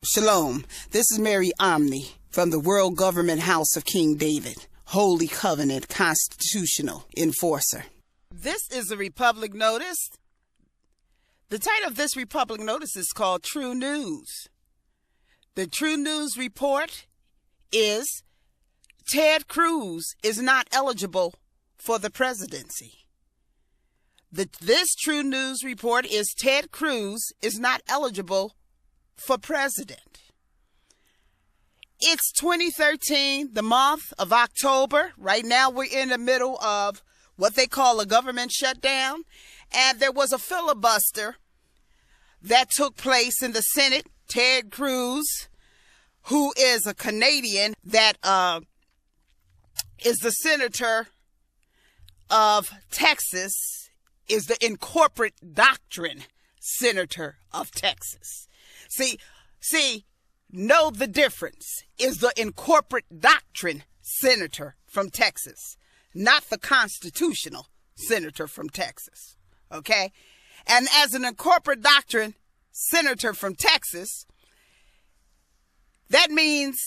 Shalom. This is Mary Omni from the World Government House of King David, Holy Covenant Constitutional Enforcer. This is a Republic Notice. The title of this Republic Notice is called True News. The True News report is Ted Cruz is not eligible for the presidency. This True News report is Ted Cruz is not eligible for president. It's 2013, the month of October. Right now we're in the middle of what they call a government shutdown. And there was a filibuster that took place in the Senate. Ted Cruz, who is a Canadian that is the senator of Texas, is the incorporate doctrine senator of Texas. See, know the difference. Is the incorporate doctrine senator from Texas, not the constitutional senator from Texas. Okay? And as an incorporate doctrine senator from Texas, that means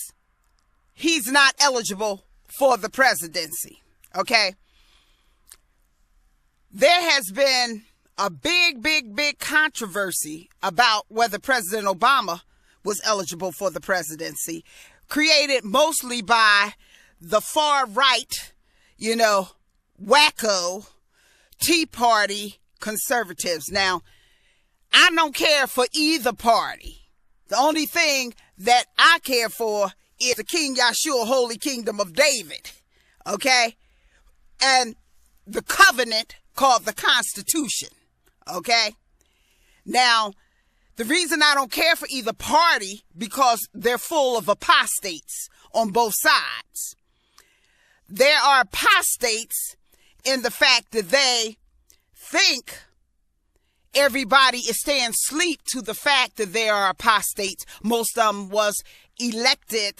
he's not eligible for the presidency. Okay? There has been a big controversy about whether President Obama was eligible for the presidency, created mostly by the far right, wacko Tea Party conservatives. Now, I don't care for either party. The only thing that I care for is the King Yahshua, Holy Kingdom of David. Okay? And the covenant called the Constitution. Okay? Now, the reason I don't care for either party, because they're full of apostates on both sides. There are apostates in the fact that they think everybody is staying asleep to the fact that there are apostates. Most of them was elected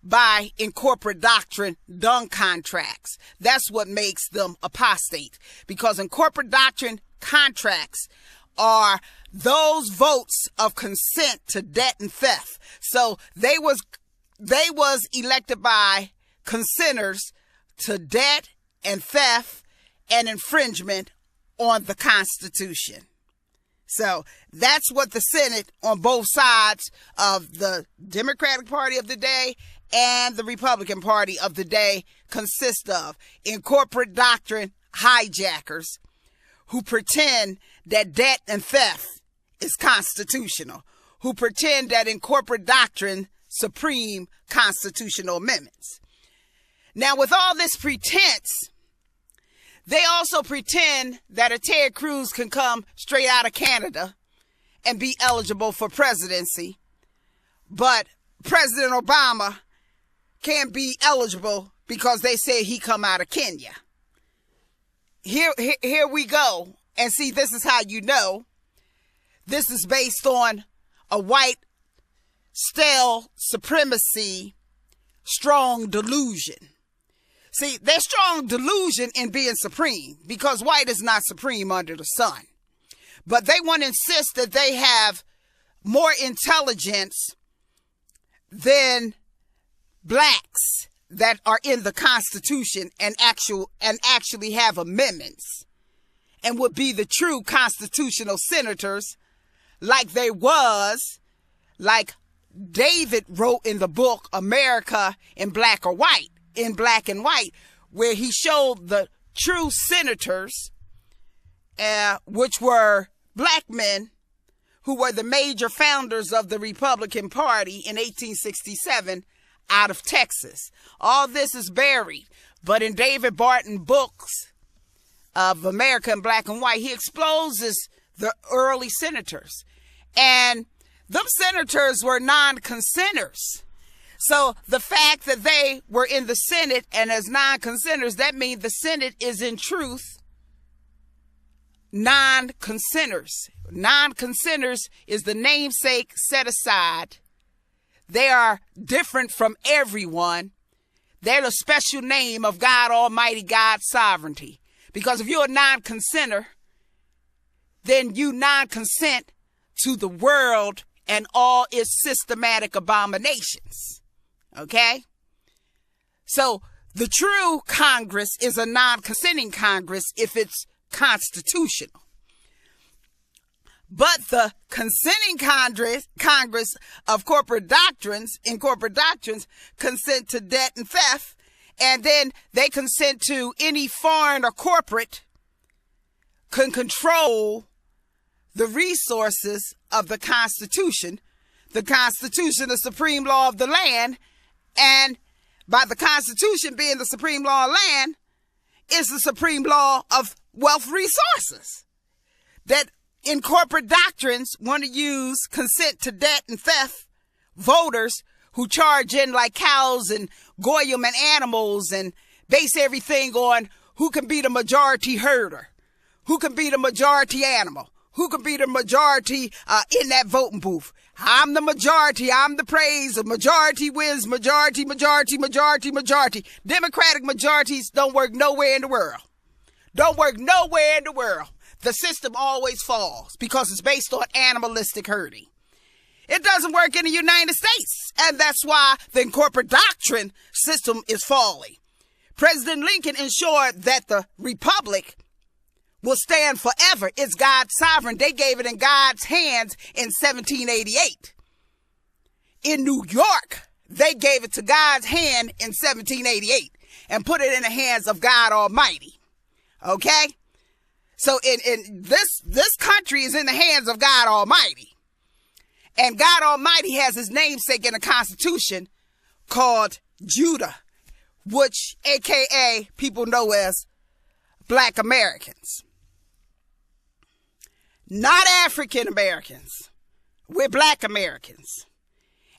by incorporate doctrine dung contracts. That's what makes them apostate, because incorporate doctrine contracts are those votes of consent to debt and theft. So they was elected by consenters to debt and theft and infringement on the Constitution. So that's what the Senate on both sides of the Democratic Party of the day and the Republican Party of the day consist of. Incorporate doctrine hijackers who pretend that debt and theft is constitutional, who pretend that incorporate doctrine supreme constitutional amendments. Now, with all this pretense, they also pretend that a Ted Cruz can come straight out of Canada and be eligible for presidency, but President Obama can't be eligible because they say he come out of Kenya. Here we go. And see, this is how you know this is based on a white stale supremacy, strong delusion. See, there's strong delusion in being supreme because white is not supreme under the sun. But they want to insist that they have more intelligence than blacks that are in the Constitution and actually have amendments and would be the true constitutional senators like David wrote in the book America in Black and White, where he showed the true senators, which were black men who were the major founders of the Republican Party in 1867 out of Texas. All this is buried, but in David Barton books of America in Black and White, he exposes the early senators. And them senators were non-consenters. So the fact that they were in the Senate and as non-consenters, that means the Senate is in truth non-consenters. Non-consenters is the namesake set aside. They are different from everyone. They're the special name of God Almighty, God's sovereignty. Because if you're a non-consenter, then you non-consent to the world and all its systematic abominations. Okay? So the true Congress is a non-consenting Congress if it's constitutional. But the consenting Congress of corporate doctrines, consent to debt and theft, and then they consent to any foreign or corporate can control the resources of the Constitution. The Constitution, the supreme law of the land, and by the Constitution being the supreme law of land, is the supreme law of wealth resources. That in corporate doctrines want to use consent to debt and theft, voters who charge in like cows and goyim and animals and base everything on who can be the majority herder, who can be the majority animal, who can be the majority in that voting booth. I'm the majority. I'm the praise. The majority wins. Majority. Democratic majorities don't work nowhere in the world. Don't work nowhere in the world. The system always falls because it's based on animalistic herding. It doesn't work in the United States, and that's why the corporate doctrine system is falling. President Lincoln ensured that the republic will stand forever. It's God's sovereign. They gave it in God's hands in 1788. In New York, they gave it to God's hand in 1788 and put it in the hands of God Almighty. Okay? So in this country is in the hands of God Almighty. And God Almighty has his namesake in the Constitution called Judah, which AKA people know as Black Americans. Not African Americans. We're Black Americans.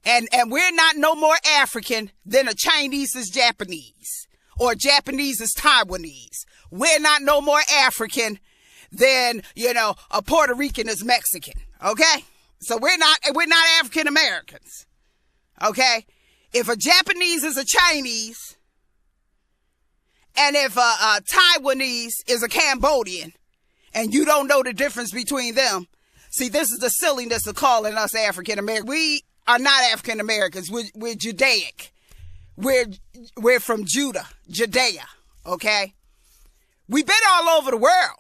And we're not no more African than a Chinese is Japanese or Japanese is Taiwanese. We're not no more African than, a Puerto Rican is Mexican. Okay? So we're not African Americans. Okay? If a Japanese is a Chinese, and if a Taiwanese is a Cambodian, and you don't know the difference between them, see, this is the silliness of calling us African American. We are not African Americans. We're Judaic. We're from Judah, Judea. Okay? We've been all over the world,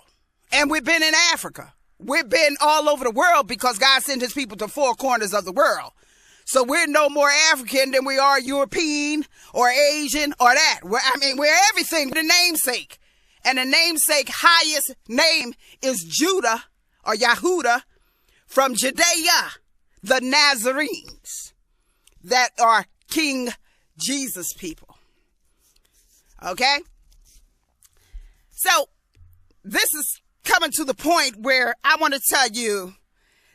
and we've been in Africa. We've been all over the world because God sent his people to four corners of the world. So we're no more African than we are European or Asian or that. We're everything. The namesake. And the namesake highest name is Judah or Yahudah from Judea, the Nazarenes that are King Jesus people. Okay? So this is coming to the point where I want to tell you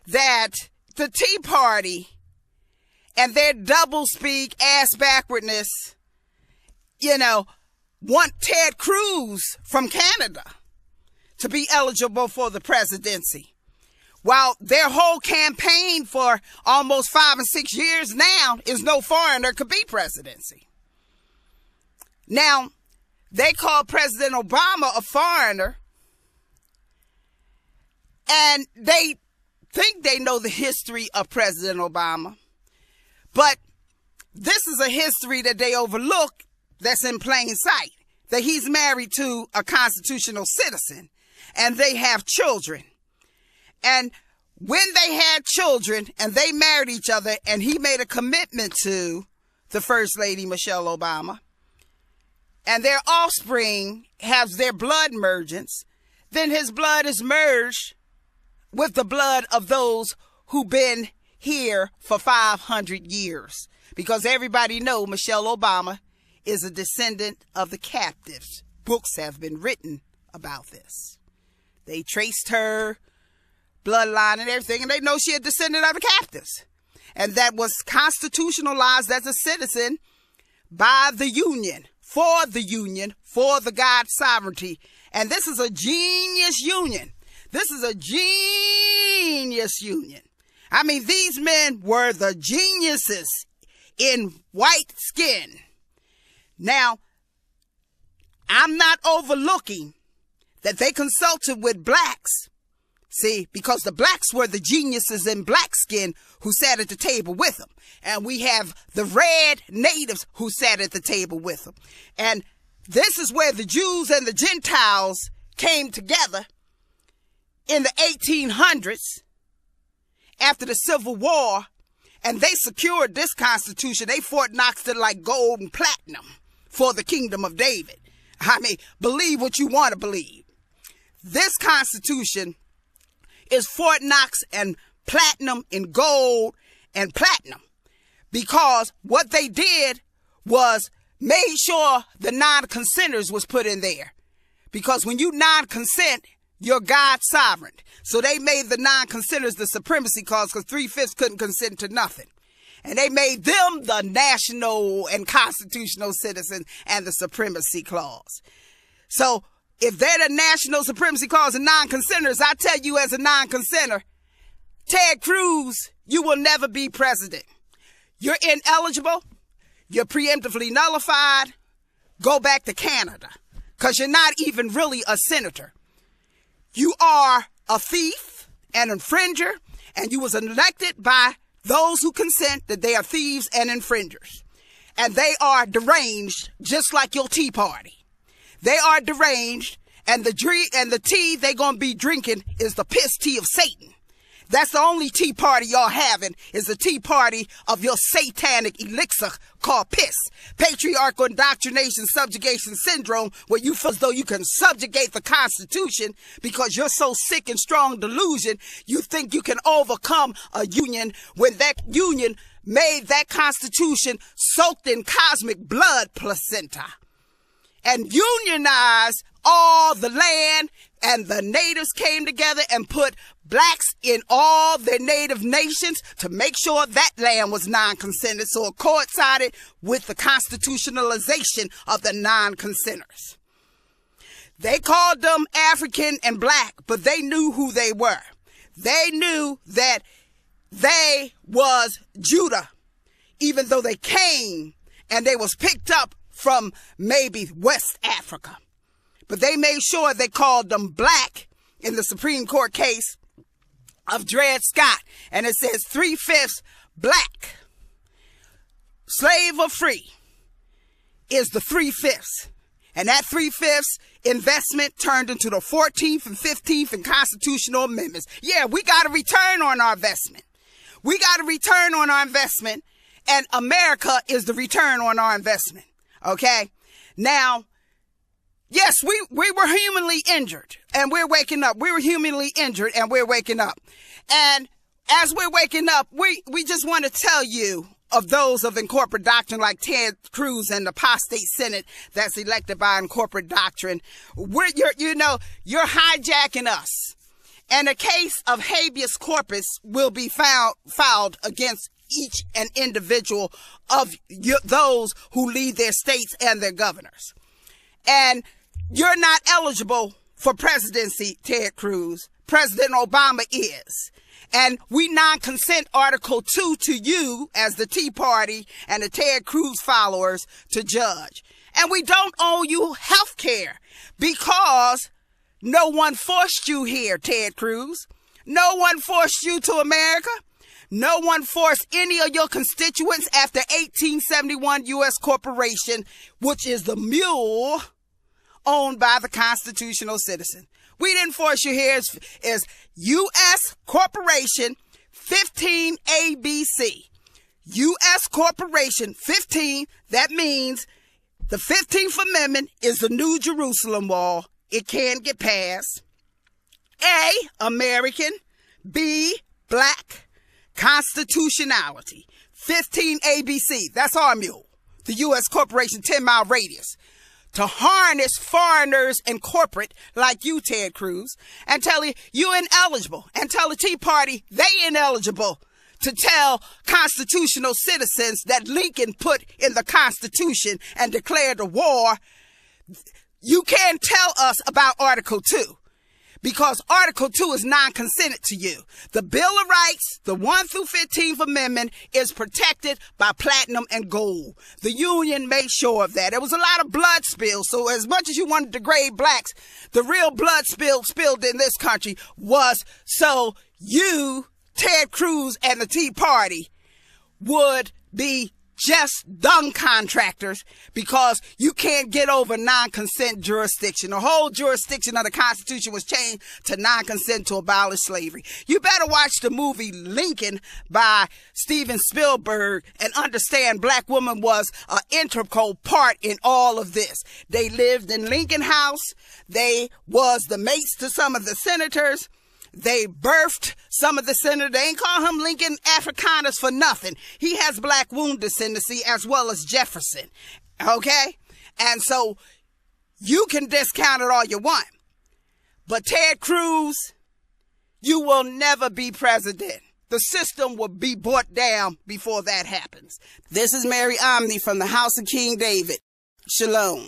that the Tea Party and their doublespeak, ass backwardness, want Ted Cruz from Canada to be eligible for the presidency. While their whole campaign for almost 5 and 6 years now is no foreigner could be presidency. Now, they call President Obama a foreigner, and they think they know the history of President Obama. But this is a history that they overlook that's in plain sight. That he's married to a constitutional citizen and they have children. And when they had children and they married each other and he made a commitment to the First Lady Michelle Obama and their offspring has their blood mergence, then his blood is merged with the blood of those who've been here for 500 years. Because everybody know Michelle Obama is a descendant of the captives. Books have been written about this. They traced her bloodline and everything, and they know she a descendant of the captives. And that was constitutionalized as a citizen by the Union, for the God's sovereignty. And this is a genius union. This is a genius union. I mean, these men were the geniuses in white skin. Now, I'm not overlooking that they consulted with blacks See, because the blacks were the geniuses in black skin who sat at the table with them. And we have the red natives who sat at the table with them. And this is where the Jews and the Gentiles came together in the 1800s after the Civil War. And they secured this Constitution. They Fort Knoxed it like gold and platinum for the kingdom of David. I mean, believe what you want to believe. This Constitution is Fort Knox and platinum in gold and platinum, because what they did was made sure the non-consenters was put in there, because when you non-consent, you're God's sovereign. So they made the non-consenters the supremacy clause, because 3/5 couldn't consent to nothing. And they made them the national and constitutional citizens and the supremacy clause. So if they're the national supremacy clause and non-consenters, I tell you as a non-consenter, Ted Cruz, you will never be president. You're ineligible. You're preemptively nullified. Go back to Canada, because you're not even really a senator. You are a thief, an infringer, and you was elected by those who consent that they are thieves and infringers. And they are deranged, just like your Tea Party. They are deranged, and the tea they gonna be drinking is the piss tea of Satan. That's the only Tea Party y'all having, is the Tea Party of your satanic elixir called piss. Patriarchal indoctrination, subjugation syndrome, where you feel as though you can subjugate the Constitution because you're so sick and strong delusion, you think you can overcome a union when that union made that Constitution soaked in cosmic blood placenta and unionized all the land, and the natives came together and put blacks in all their native nations to make sure that land was non-consented, so it coincided with the constitutionalization of the non-consenters. They called them African and black, but they knew who they were. They knew that they was Judah, even though they came and they was picked up from maybe West Africa. But they made sure they called them black in the Supreme Court case of Dred Scott. And it says 3/5 black, slave or free, is the 3/5. And that 3/5 investment turned into the 14th and 15th and constitutional amendments. Yeah, we got to return on our investment. We got to return on our investment. And America is the return on our investment. Okay? Now, yes, we were humanly injured and we're waking up. We were humanly injured and we're waking up. And as we're waking up, we just want to tell you of those of incorporate doctrine like Ted Cruz and the apostate Senate that's elected by incorporate doctrine. You're hijacking us. And a case of habeas corpus will be filed against each and individual of those who lead their states and their governors. And you're not eligible for presidency, Ted Cruz. President Obama is. And we non-consent Article 2 to you as the Tea Party and the Ted Cruz followers to judge. And we don't owe you health care because no one forced you here, Ted Cruz. No one forced you to America. No one forced any of your constituents after 1871 U.S. Corporation, which is the mule owned by the constitutional citizen. We didn't force you here. It's U.S. Corporation 15 ABC. U.S. Corporation 15, that means the 15th Amendment is the New Jerusalem Wall. It can't get passed. A, American. B, black. Constitutionality. 15 ABC. That's our mule. The U.S. Corporation 10-mile radius. To harness foreigners and corporate like you, Ted Cruz, and tell you ineligible, and tell the Tea Party they ineligible to tell constitutional citizens that Lincoln put in the Constitution and declared a war. You can't tell us about Article 2 because Article 2 is non-consented to you. The Bill of Rights, the 1 through 15th Amendment, is protected by platinum and gold. The Union made sure of that. There was a lot of blood spilled, so as much as you want to degrade blacks, the real blood spilled in this country was so you, Ted Cruz, and the Tea Party would be just dung contractors because you can't get over non-consent jurisdiction. The whole jurisdiction of the Constitution was changed to non-consent to abolish slavery. You better watch the movie Lincoln by Steven Spielberg and understand black woman was an integral part in all of this. They lived in Lincoln House. They was the mates to some of the senators. They birthed some of the senators. They ain't call him Lincoln Africanus for nothing. He has black womb descendancy as well as Jefferson. Okay? And so you can discount it all you want. But Ted Cruz, you will never be president. The system will be brought down before that happens. This is Mary Omni from the House of King David. Shalom.